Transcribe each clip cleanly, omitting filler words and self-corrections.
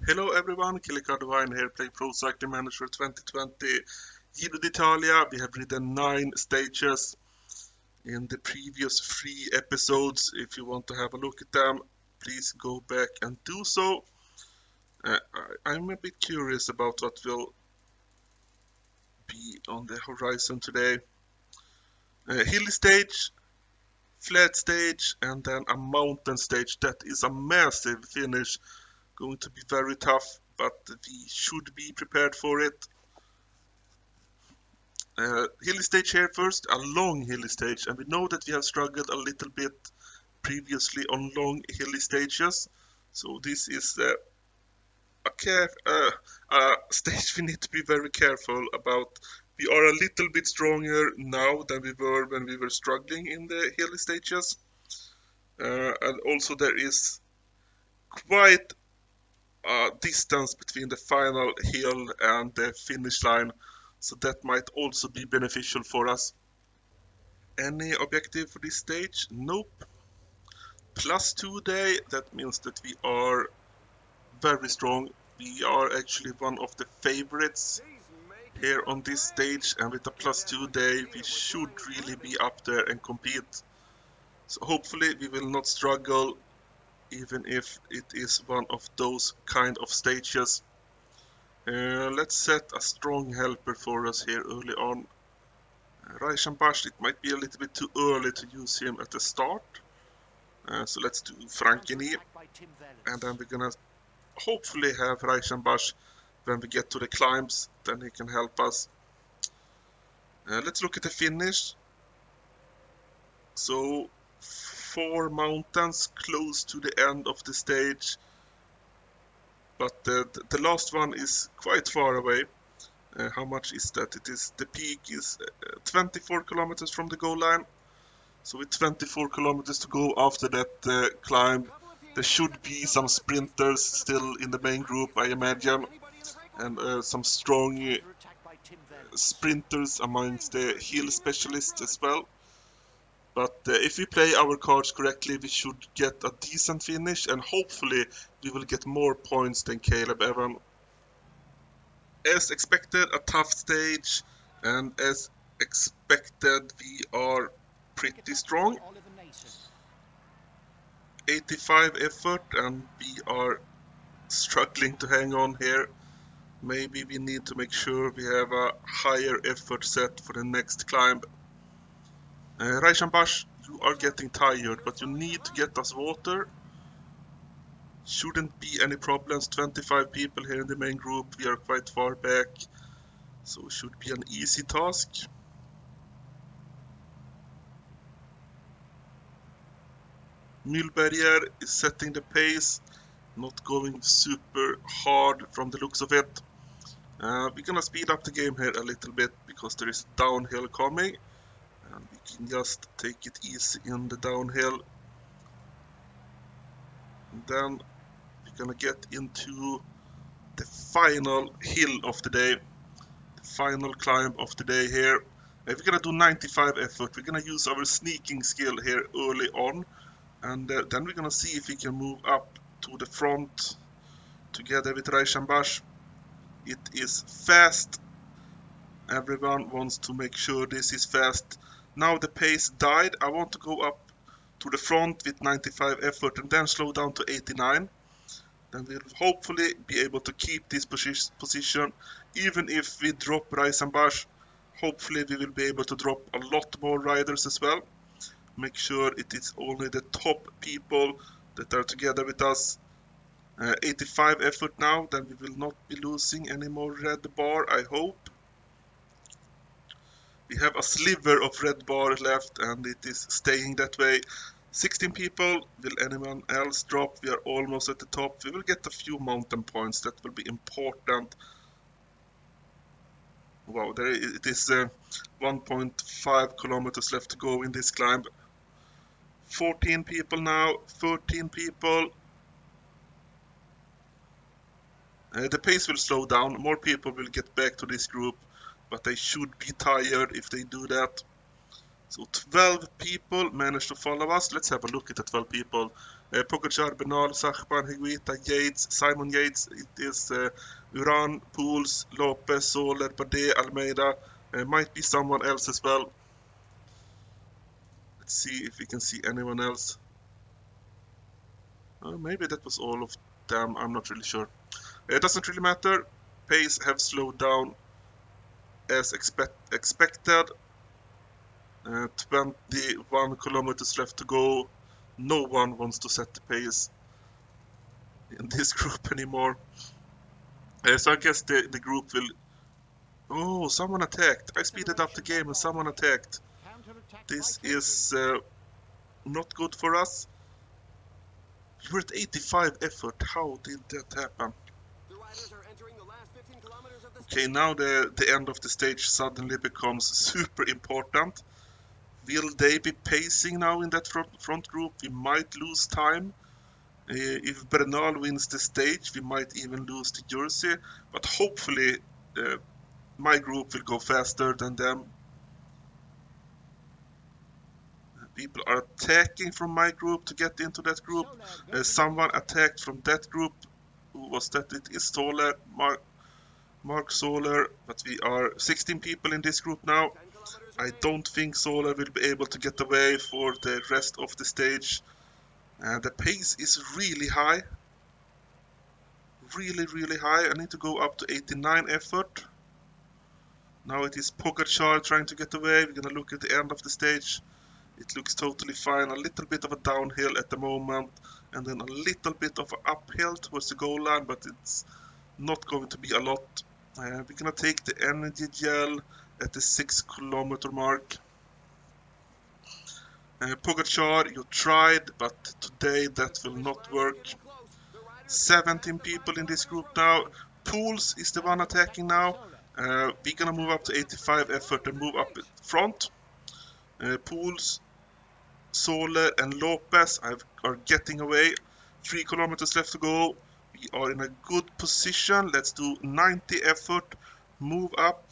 Hello everyone, Killikardovine here playing Pro Cycling Manager 2020 Giro d'Italia. We have ridden 9 stages in the previous 3 episodes. If you want to have a look at them, please go back and do so. I'm a bit curious about what will be on the horizon today. Hilly stage, flat stage, and then a mountain stage. That is a massive finish, going to be very tough, but we should be prepared for it. Hilly stage here first, a long hilly stage, and we know that we have struggled a little bit previously on long hilly stages, so this is a stage we need to be very careful about. We are a little bit stronger now than we were when we were struggling in the hilly stages, and also there is quite a distance between the final hill and the finish line, so that might also be beneficial for us. Any objective for this stage? Nope. +2 day, that means that we are very strong. We are actually one of the favorites here on this stage, and with a +2 day we should really be up there and compete. So hopefully we will not struggle, even if it is one of those kind of stages. Let's set a strong helper for us here early on. Reichenbach, it might be a little bit too early to use him at the start. So let's do Frankini, and then we're gonna hopefully have Reichenbach when we get to the climbs, then he can help us. Let's look at the finish. So 4 mountains close to the end of the stage, but the last one is quite far away. How much is that? The peak is 24 kilometers from the goal line. So with 24 kilometers to go after that climb, there should be some sprinters still in the main group, I imagine, and some strong sprinters amongst the hill specialists as well. But if we play our cards correctly, we should get a decent finish, and hopefully we will get more points than Caleb Evan. As expected, a tough stage, and as expected, we are pretty strong. 85 effort, and we are struggling to hang on here. Maybe we need to make sure we have a higher effort set for the next climb. Reichenbach, you are getting tired, but you need to get us water. Shouldn't be any problems. 25 people here in the main group. We are quite far back, so it should be an easy task. Mühlberger is setting the pace, not going super hard from the looks of it. We're gonna speed up the game here a little bit because there is downhill coming, and we can just take it easy in the downhill. And then we're gonna get into the final hill of the day, the final climb of the day here. We're gonna do 95 effort. We're gonna use our sneaking skill here early on, and then we're gonna see if we can move up to the front together with Reichenbach. It is fast. Everyone wants to make sure this is fast. Now the pace died. I want to go up to the front with 95 effort and then slow down to 89. Then we'll hopefully be able to keep this position. Even if we drop Reisenbach, hopefully we will be able to drop a lot more riders as well. Make sure it is only the top people that are together with us. 85 effort now, then we will not be losing any more red bar, I hope. We have a sliver of red bar left, and it is staying that way. 16 people. Will anyone else drop? We are almost at the top. We will get a few mountain points. That will be important. Wow, it is 1.5 kilometers left to go in this climb. 14 people now. 13 people. The pace will slow down. More people will get back to this group, but they should be tired if they do that. So 12 people managed to follow us. Let's have a look at the 12 people. Pogacar, Bernal, Sachban, Higuita, Yates, Simon Yates. It is Uran, Pools, Lopez, Soler, Bardet, Almeida. Might be someone else as well. Let's see if we can see anyone else. Maybe that was all of them. I'm not really sure. It doesn't really matter. Pace have slowed down as expected. 21 kilometers left to go. No one wants to set the pace in this group anymore. So I guess the group will... Oh, someone attacked. I speeded up the game and someone attacked. This is not good for us. We're at 85 effort. How did that happen? Okay, now the end of the stage suddenly becomes super important. Will they be pacing now in that front group? We might lose time. If Bernal wins the stage, we might even lose the jersey. But hopefully, my group will go faster than them. People are attacking from my group to get into that group. Someone attacked from that group. Who was that? It is Soler, Mark Soler. But we are 16 people in this group now. I don't think Soler will be able to get away for the rest of the stage. The pace is really high. Really high. I need to go up to 89 effort. Now it is Pogacar trying to get away. We're gonna look at the end of the stage. It looks totally fine. A little bit of a downhill at the moment, and then a little bit of an uphill towards the goal line, but it's not going to be a lot. We're gonna take the energy gel at the 6 kilometer mark. Pogacar, you tried, but today that will not work. 17 people in this group now. Pools is the one attacking now. We're gonna move up to 85 effort and move up front. Pools, Soler and Lopez are getting away. 3 kilometers left to go. We are in a good position. Let's do 90 effort. Move up.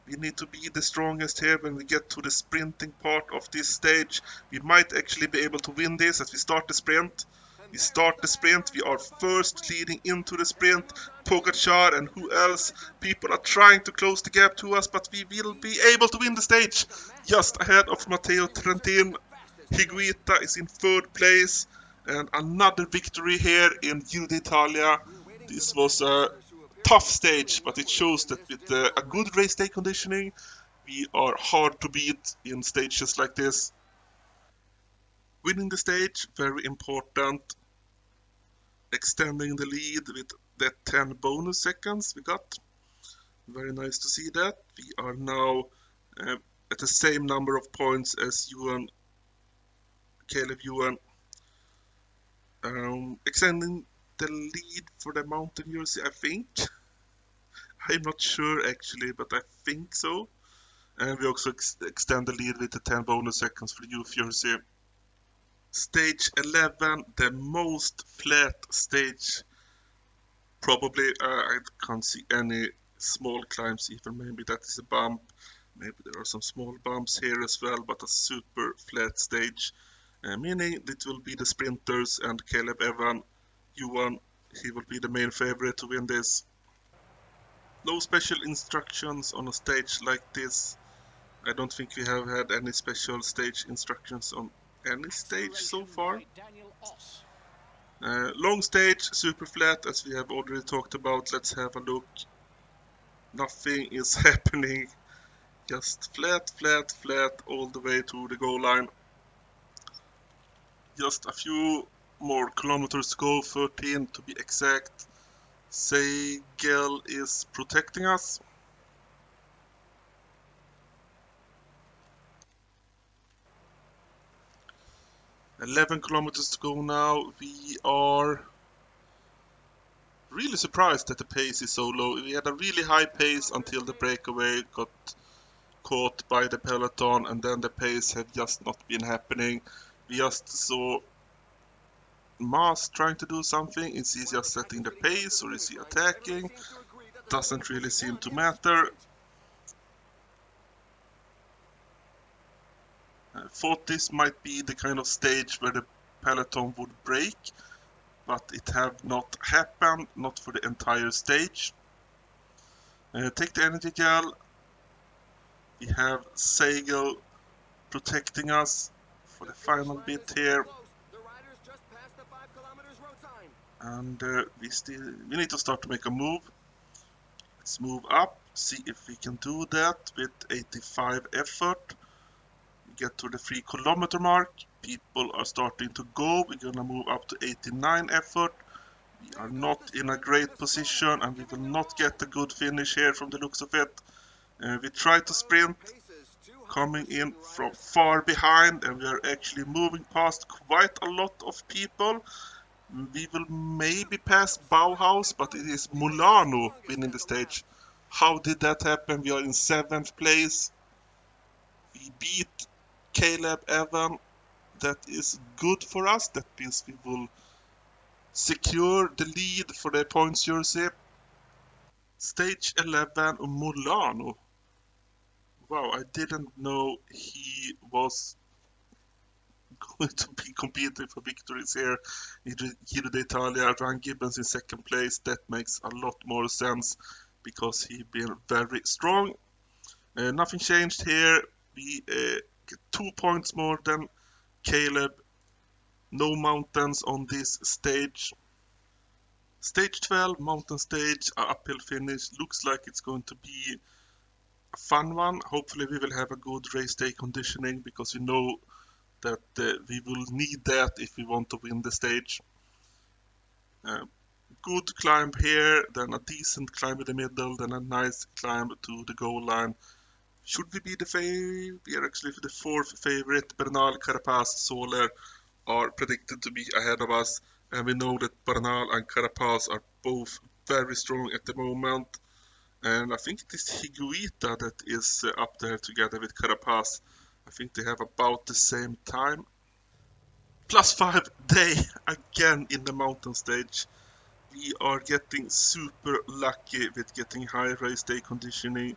We need to be the strongest here when we get to the sprinting part of this stage. We might actually be able to win this as we start the sprint. We start the sprint. We are first leading into the sprint. Pogacar and who else? People are trying to close the gap to us, but we will be able to win the stage. Just ahead of Matteo Trentin. Higuita is in third place, and another victory here in Giro d'Italia. This was a tough stage, but it shows that with a good race day conditioning, we are hard to beat in stages like this. Winning the stage, very important. Extending the lead with the 10 bonus seconds we got. Very nice to see that. We are now at the same number of points as Caleb Ewan. Extending the lead for the mountain jersey, I think. I'm not sure actually, but I think so. And we also extend the lead with the 10 bonus seconds for the youth jersey. Stage 11, the most flat stage. Probably, I can't see any small climbs even. Maybe that is a bump. Maybe there are some small bumps here as well, but a super flat stage. Meaning it will be the sprinters and Caleb Ewan, he will be the main favorite to win this. No special instructions on a stage like this. I don't think we have had any special stage instructions on any stage so far. Long stage, super flat, as we have already talked about. Let's have a look. Nothing is happening. Just flat all the way to the goal line. Just a few more kilometers to go, 13 to be exact. Seigel is protecting us. "11 kilometers to go now. We are really surprised that the pace is so low. We had a really high pace until the breakaway got caught by the peloton, and then the pace had just not been happening. We just saw Mas trying to do something. Is he just setting the pace or is he attacking? Doesn't really seem to matter. Thought this might be the kind of stage where the peloton would break, but it have not happened, not for the entire stage. Take the energy gel. We have Sagal protecting us for the final bit here. And we need to start to make a move. Let's move up, see if we can do that with 85 effort. We get to the 3 kilometer mark. People are starting to go. We're gonna move up to 89 effort. We are not in a great position and we will not get a good finish here from the looks of it. We try to sprint, coming in from far behind, and we are actually moving past quite a lot of people. We will maybe pass Bauhaus, but it is Mulano winning the stage. How did that happen? We are in 7th place. We beat Caleb Evan. That is good for us. That means we will secure the lead for the points jersey. Stage 11, Mulano. Wow, I didn't know he was going to be competing for victories here in Giro d'Italia. Ryan Gibbons in 2nd place. That makes a lot more sense because he's been very strong. Nothing changed here. We get 2 points more than Caleb. No mountains on this stage. Stage 12, mountain stage, uphill finish. Looks like it's going to be a fun one. Hopefully we will have a good race day conditioning because you know that we will need that if we want to win the stage. Good climb here, then a decent climb in the middle, then a nice climb to the goal line. Should we be we are actually the 4th favorite. Bernal, Carapaz, Soler are predicted to be ahead of us, and we know that Bernal and Carapaz are both very strong at the moment. And I think it is Higuita that is up there together with Carapaz. I think they have about the same time. +5 day again in the mountain stage. We are getting super lucky with getting high race day conditioning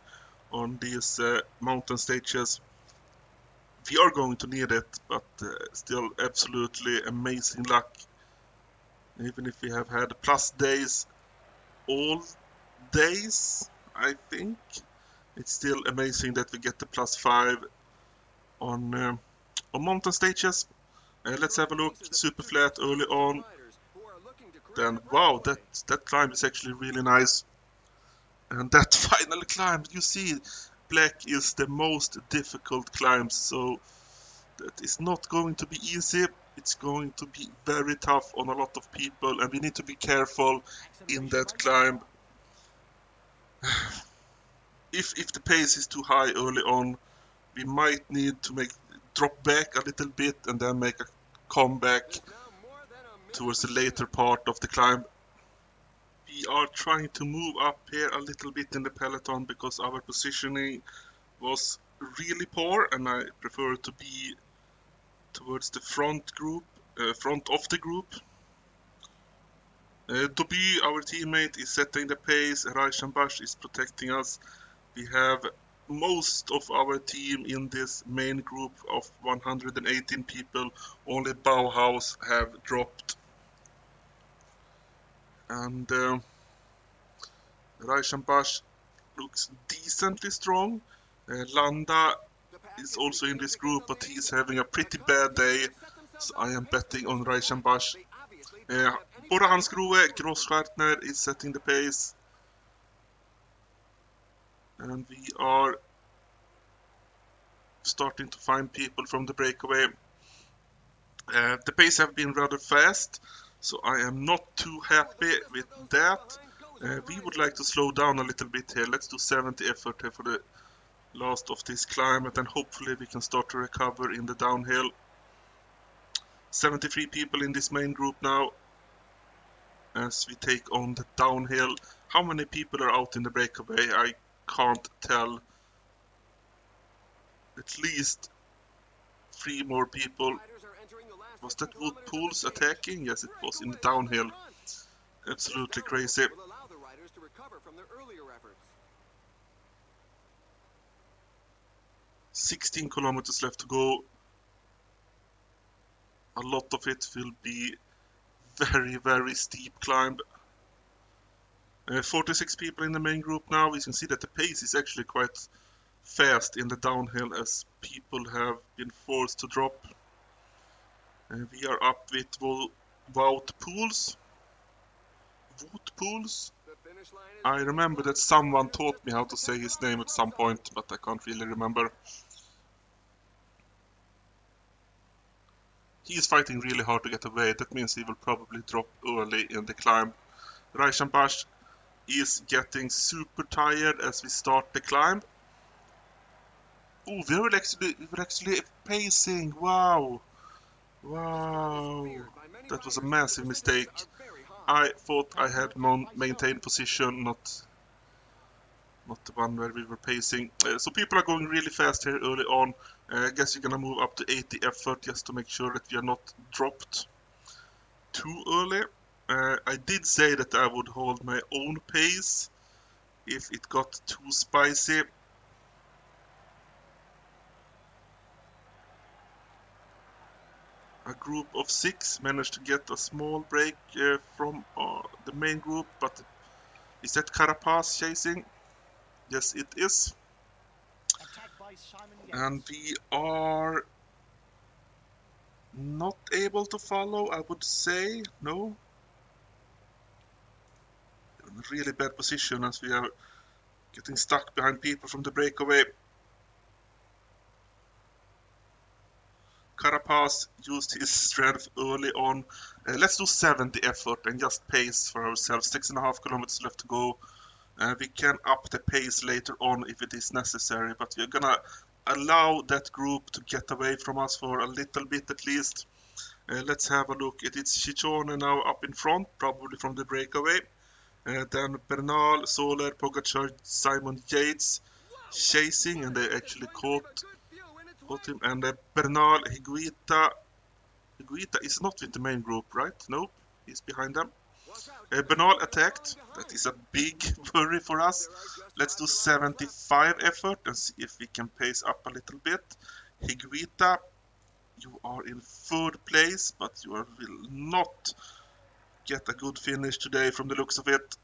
on these mountain stages. We are going to need it, but still absolutely amazing luck. Even if we have had plus days all days, I think it's still amazing that we get the +5 on mountain stages. Let's have a look. Super flat early on. Then wow, that climb is actually really nice. And that final climb, you see, black is the most difficult climb, so that is not going to be easy. It's going to be very tough on a lot of people, and we need to be careful in that climb. If the pace is too high early on, we might need to drop back a little bit and then make a comeback towards the later part of the climb. We are trying to move up here a little bit in the peloton because our positioning was really poor, and I prefer to be towards the front of the group. Dobi, our teammate, is setting the pace. Raishambash is protecting us. We have most of our team in this main group of 118 people. Only Bauhaus have dropped. And Raishambash looks decently strong. Landa is also in this group, but he is having a pretty bad day. So I am betting on Raishambash. Både Hansgrohe, Grossschartner is setting the pace. And we are starting to find people from the breakaway. The pace have been rather fast, so I am not too happy with that. We would like to slow down a little bit here. Let's do 70 effort here for the last of this climb, and then hopefully we can start to recover in the downhill. 73 people in this main group now as we take on the downhill. How many people are out in the breakaway? I can't tell. At least 3 more people. Was that Wood Pools attacking? Yes, it was in the downhill. Absolutely crazy. 16 kilometers left to go. A lot of it will be very, very steep climb. 46 people in the main group now. We can see that the pace is actually quite fast in the downhill as people have been forced to drop. We are up with Wout Pools. Wout Pools. I remember that someone taught me how to say his name at some point, but I can't really remember. He is fighting really hard to get away. That means he will probably drop early in the climb. Raishambash is getting super tired as we start the climb. Oh, we're actually pacing. Wow. Wow. That was a massive mistake. I thought I had maintained position, not the one where we were pacing. So people are going really fast here early on. I guess you're gonna move up to 80 effort just to make sure that we are not dropped too early. I did say that I would hold my own pace if it got too spicy. A group of 6 managed to get a small break from the main group, but is that Carapaz chasing? Yes, it is. And we are not able to follow, I would say. No. We're in a really bad position as we are getting stuck behind people from the breakaway. Carapaz used his strength early on. Let's do 70 effort and just pace for ourselves. 6.5 kilometers left to go. We can up the pace later on if it is necessary, but we're gonna allow that group to get away from us for a little bit at least. Let's have a look. It's Ciccone now up in front, probably from the breakaway. Then Bernal, Soler, Pogacar, Simon Yates chasing, and they actually caught him. And Bernal, Higuita. Higuita is not with the main group, right? Nope, he's behind them. Bernal attacked. That is a big worry for us. Let's do 75 effort and see if we can pace up a little bit. Higuita, you are in 3rd place, but you will not get a good finish today from the looks of it.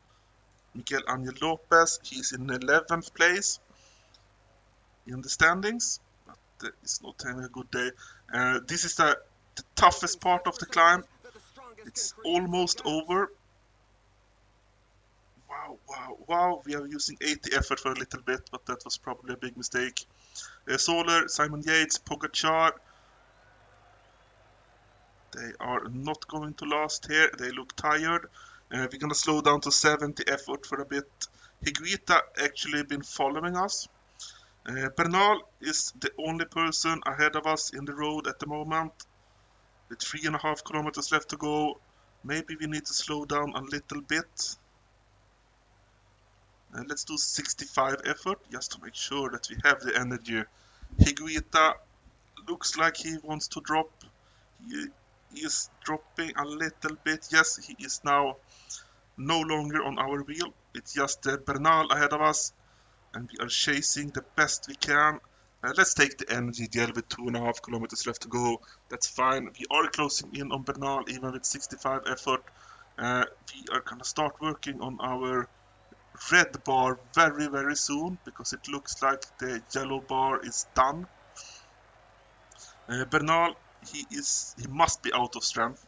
Miguel Angel Lopez, he's in 11th place in the standings, but it's not having a good day. This is the toughest part of the climb. It's almost over. Wow, we are using 80 effort for a little bit, but that was probably a big mistake. Soler, Simon Yates, Pogacar, they are not going to last here. They look tired. We're gonna slow down to 70 effort for a bit. Higuita actually been following us. Bernal is the only person ahead of us in the road at the moment. With 3.5 kilometers left to go. Maybe we need to slow down a little bit. Let's do 65 effort just to make sure that we have the energy. Higuita looks like he wants to drop. He is dropping a little bit. Yes, he is now no longer on our wheel. It's just Bernal ahead of us, and we are chasing the best we can. Let's take the energy gel with 2.5 kilometers left to go. That's fine. We are closing in on Bernal even with 65 effort. We are gonna start working on our red bar very, very soon because it looks like the yellow bar is done. Bernal, he must be out of strength.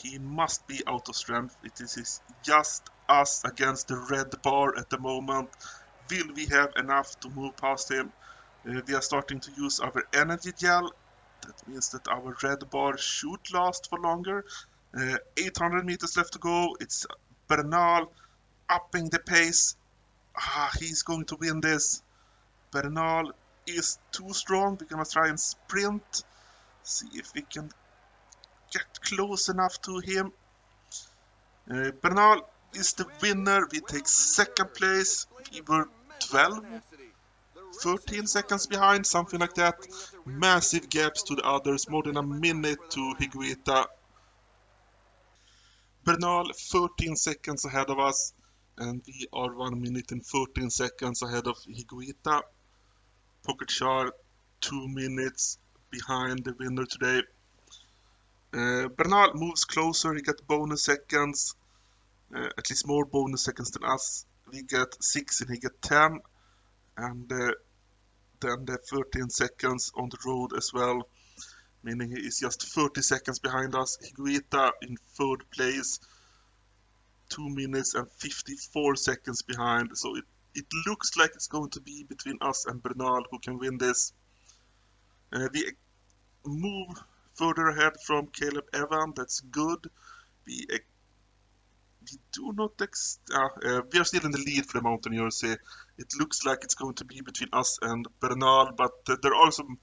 He must be out of strength. It is just us against the red bar at the moment. Will we have enough to move past him? We are starting to use our energy gel. That means that our red bar should last for longer. 800 meters left to go. It's Bernal upping the pace. He's going to win this. Bernal is too strong. We're gonna try and sprint. See if we can get close enough to him. Bernal is the winner. We take 2nd place. We were 12, 13 seconds behind, something like that. Massive gaps to the others, more than a minute to Higuita. Bernal 13 seconds ahead of us, and we are 1 minute and 13 seconds ahead of Higuita. Pogacar 2 minutes behind the winner today. Bernal moves closer, he got bonus seconds, at least more bonus seconds than us. We get 6 and he get 10, and then the 13 seconds on the road as well, meaning he is just 30 seconds behind us. Higuita in third place, 2 minutes and 54 seconds behind, so it looks like it's going to be between us and Bernal who can win this. We move further ahead from Caleb Evan, that's good. We we do not we are still in the lead for the Mountain Jersey. It looks like it's going to be between us and Bernal, but there are some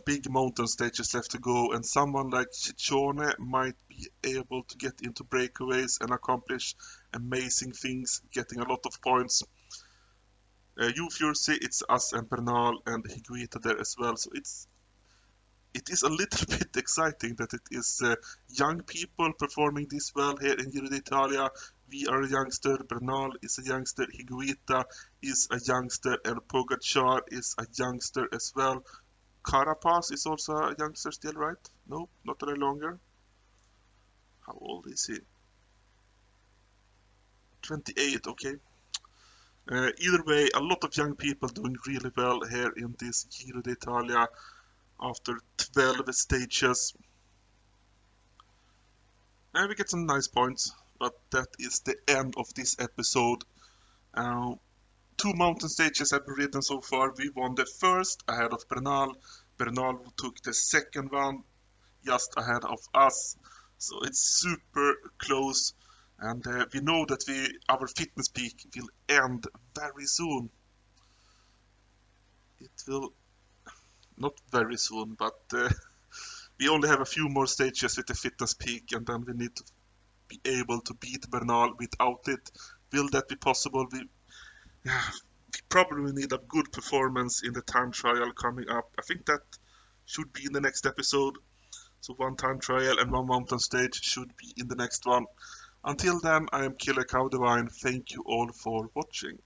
big mountain stages left to go, and someone like Ciccone might be able to get into breakaways and accomplish amazing things, getting a lot of points. Youth Jersey, it's us and Bernal and Higuita there as well, so it is a little bit exciting that it is young people performing this well here in Giro d'Italia. We are a youngster, Bernal is a youngster, Higuita is a youngster, and Pogacar is a youngster as well. Carapaz is also a youngster still, right? No, not any longer. How old is he? 28, okay. Either way, a lot of young people doing really well here in this Giro d'Italia after 12 stages. And we get some nice points, but that is the end of this episode. Uh, 2 mountain stages have been ridden so far. We won the first ahead of Bernal. Bernal took the second one just ahead of us. So it's super close. And we know that our fitness peak will end very soon. It will, not very soon, but we only have a few more stages with the fitness peak, and then we need to be able to beat Bernal without it. Will that be possible? We probably need a good performance in the time trial coming up. I think that should be in the next episode. So 1 time trial and 1 mountain stage should be in the next one. Until then, I am Killer Cowdivine. Thank you all for watching.